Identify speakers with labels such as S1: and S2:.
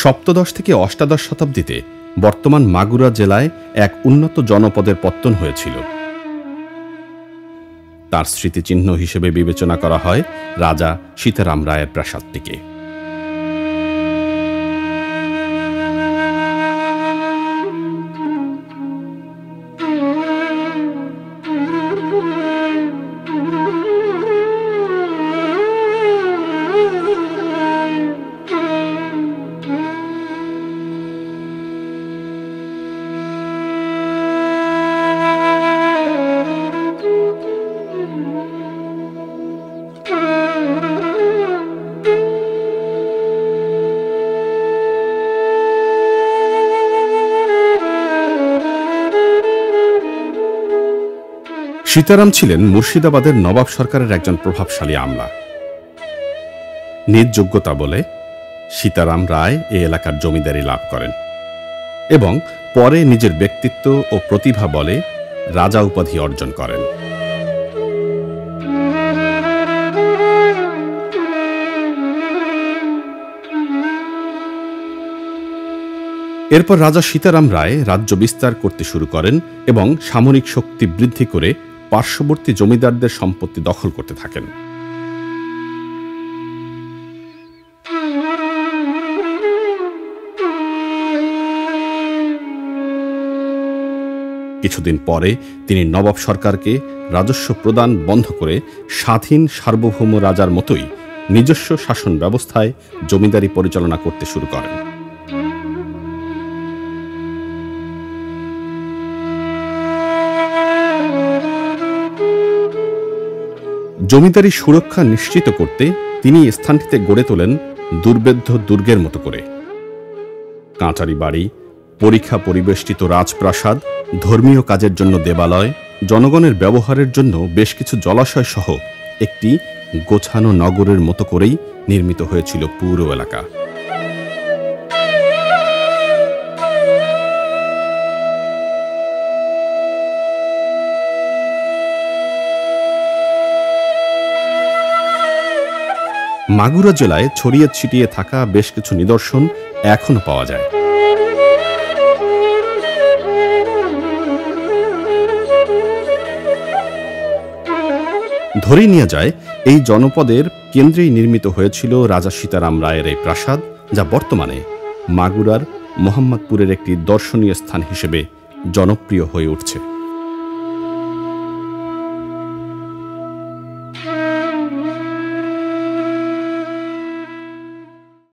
S1: সপ্তদশ থেকে অষ্টাদশ শতাব্দীতে বর্তমান মাগুরা জেলায় এক উন্নত জনপদের পত্তন হয়েছিল। তার স্মৃতিচিহ্ন হিসেবে বিবেচনা করা হয় রাজা সীতারাম রায়ের প্রাসাদটিকে। সীতারাম ছিলেন মুর্শিদাবাদের নবাব সরকারের একজন প্রভাবশালী আমলা। নিজ যোগ্যতা বলে সীতারাম রায় এ এলাকার জমিদারি লাভ করেন এবং পরে নিজের ব্যক্তিত্ব ও প্রতিভা বলে রাজা উপাধি অর্জন করেন। এরপর রাজা সীতারাম রায় রাজ্য বিস্তার করতে শুরু করেন এবং সামরিক শক্তি বৃদ্ধি করে পার্শ্ববর্তী জমিদারদের সম্পত্তি দখল করতে থাকেন। কিছুদিন পরে তিনি নবাব সরকারকে রাজস্ব প্রদান বন্ধ করে স্বাধীন সার্বভৌম রাজার মতোই নিজস্ব শাসন ব্যবস্থায় জমিদারি পরিচালনা করতে শুরু করেন। জমিদারি সুরক্ষা নিশ্চিত করতে তিনি স্থানটিতে গড়ে তোলেন দুর্ভেদ্য দুর্গের মতো করে কাঁচারি বাড়ি, পরীক্ষা পরিবেষ্টিত রাজপ্রাসাদ, ধর্মীয় কাজের জন্য দেবালয়, জনগণের ব্যবহারের জন্য বেশ কিছু জলাশয় সহ একটি গোছানো নগরের মতো করেই নির্মিত হয়েছিল পুরো এলাকা। মাগুরা জেলায় ছড়িয়ে ছিটিয়ে থাকা বেশ কিছু নিদর্শন এখনো পাওয়া যায়। ধরে নিয়ে যায় এই জনপদের কেন্দ্রেই নির্মিত হয়েছিল রাজা সীতারাম রায়ের এই প্রাসাদ, যা বর্তমানে মাগুরার মোহাম্মদপুরের একটি দর্শনীয় স্থান হিসেবে জনপ্রিয় হয়ে উঠছে।